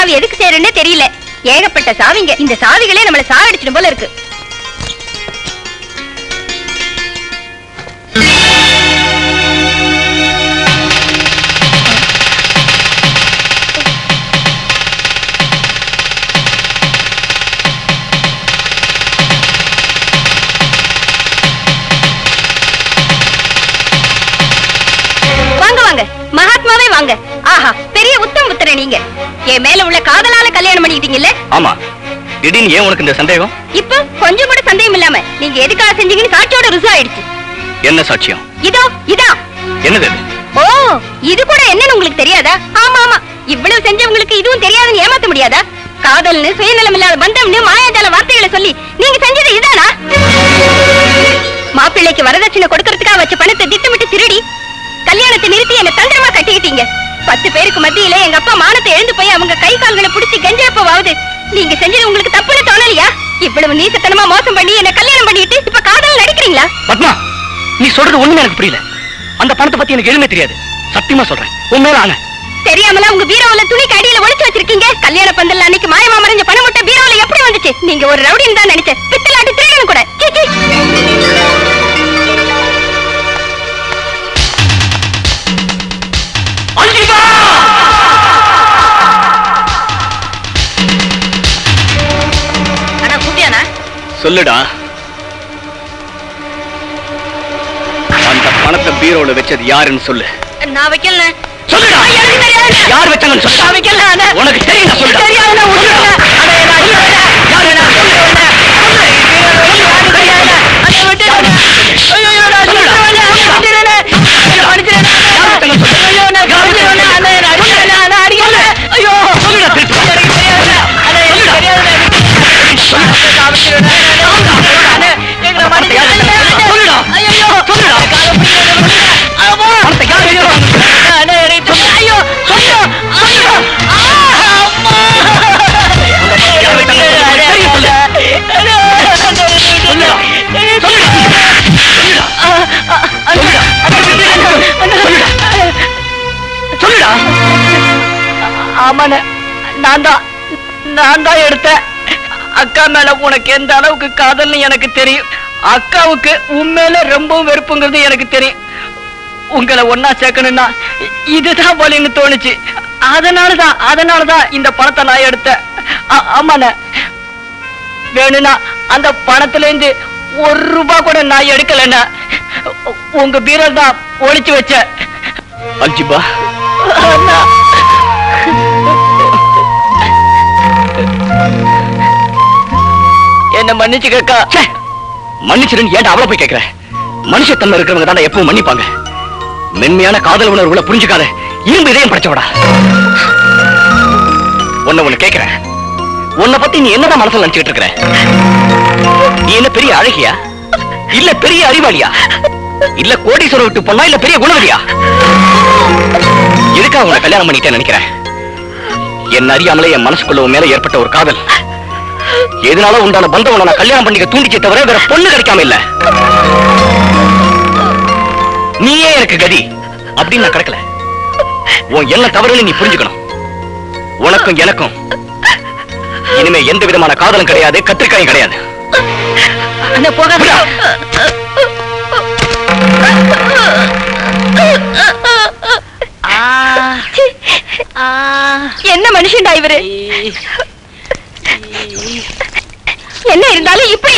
சாவி எதுக்கு சேருன்னே தெரியல. ஏகப்பட்ட சாவிங்க. இந்த சாவிகளே நம்மள சாவடிச்சிடும் போல இருக்கு. மகாத்மாவே வாங்க. ஆஹா, பெரிய உத்தம புத்திர நீங்க. என் மேல உள்ள காதலால கல்யாணம் பண்ணிக்கிட்டீங்கல்ல? ஆமா. திடீர்னு ஏன் உனக்கு இந்த சந்தேகம்? இப்ப கொஞ்சம் கூட சந்தேகம் இல்லாம நீங்க எதுக்காக செஞ்சீங்கன்னு சாட்சியோட ருசு ஆயிடுச்சு. என்ன சாட்சியம்? இதோ இதான். என்னது? ஓ, இது கூட என்னன்னு உங்களுக்கு தெரியாதா? ஆமா ஆமா, இவ்வளவு செஞ்சவங்களுக்கு இதுவும் தெரியாதுன்னு ஏமாத்த முடியாதா? காதல்னு சுயநலம் இல்லாத பந்தம்னு மாயாஜால வார்த்தைகளை சொல்லி நீங்க செஞ்சது இதானா? மாப்பிள்ளைக்கு வரதட்சணை கொடுக்கறதுக்காக வச்ச பணத்தை திட்டமிட்டு திருடி கல்யாணத்தை நிறுத்தி என்ன தந்திரமா கட்டிக்கிட்டீங்க. 10 பேருக்கு மத்தியில எங்க அப்பா மானத்தை எழுந்து போய் அவங்க கை கால்களை பிடிச்சி கெஞ்சப்பவாவது நீங்க செஞ்சது உங்களுக்கு தப்புன்னு தோணலையா? இவ்வளவு நீசத்தனமா மோசம் பண்ணி என்ன கல்யாணம் பண்ணிட்டு இப்ப காதல் நடிக்கிறீங்களா? பத்மா, நீ சொல்றது ஒண்ணுமே எனக்கு புரியல. அந்த பணத்தை பத்தி எனக்கு எதுவுமே தெரியாது. சத்தியமா சொல்றேன், உண்மையில ஆன தெரியாமல உங்க பீரோல துணிக்கு அடியில ஒளிச்சு வச்சிருக்கீங்க. கல்யாண பந்தல்ல அன்னைக்கு மாயமா மறைஞ்ச பணம் மட்டும் பீரோல எப்படி வந்துச்சு? நீங்க ஒரு ரவுடின்னு தான் நினைச்சேன். பித்தலாட்டு திருடணும் கூட. சொல்லுடா, அந்த பணத்தை பீரோல வச்சது யாருன்னு சொல்லு. நான் வைக்கல. சொல்லுடா, யார் வச்சாங்கன்னு சொல்லு. நான் வைக்கல. உனக்கு தெரியும். சொல்லுடா. தெரியாதுடா. ஆமாண்ண, நான் தான் எடுத்தேன். அக்கா மேல உனக்கு எந்த அளவுக்கு காதல்னு எனக்கு தெரியும். அக்காவுக்கு உண்மையில ரொம்பவும் வெறுப்புங்கிறது எனக்கு தெரியும். உங்களை ஒன்னா சேர்க்கணும்னா இதுதான் வழின்னு தோணுச்சு. அதனாலதான் இந்த பணத்தை நான் எடுத்தேன். ஆமாண்ண, வேணும்னா அந்த பணத்துல இருந்து 1 ரூபாய் கூட நான் எடுக்கலண்ணா. உங்க பீரல் தான் ஒளிச்சு வச்சேன். அல்ஜிபா, என்ன மன்னிச்சுக்கா. மன்னிச்சிருன்னு ஏன்டா அவளை போய் கேட்கிற? மனுஷத்தன்மை இருக்கிறவங்க தான் எப்பவும் மன்னிப்பாங்க. மென்மையான காதல் உணர்வுகளை புரிஞ்சுக்காத இரும்பு இதயம் படைச்சவடா. ஒண்ணு கேட்கிறேன், உன்னை பத்தி நீ என்னதான் மனசுல நினைச்சுட்டு இருக்கிற? நீ என்ன பெரிய அழகியா, இல்ல பெரிய அறிவாளியா, இல்ல கோடீஸ்வரம் விட்டு பொண்ணா, இல்ல பெரிய குணவதியா? எதுக்காக உன்னை கல்யாணம் பண்ணிட்டேன்னு நினைக்கிறேன்? என் அறியாமலே என் மனசுக்குள்ள உன் மேல ஏற்பட்ட ஒரு காதல். எதனால உண்டான பந்தம் உன்னை நான் கல்யாணம் பண்ணிக்க தூண்டிச்சே தவிர வேற பொண்ணு கிடைக்காம இல்ல. நீயே எனக்கு கதி அப்படின்னு நான் கிடக்கல. உன் என்ன தவறுன்னு நீ புரிஞ்சுக்கணும். உனக்கும் எனக்கும் இனிமே எந்த விதமான காதலும் கிடையாது, கத்திரிக்காயும் கிடையாது. என்ன மனுஷன்டா இவரு? என்ன இருந்தாலும் இப்படி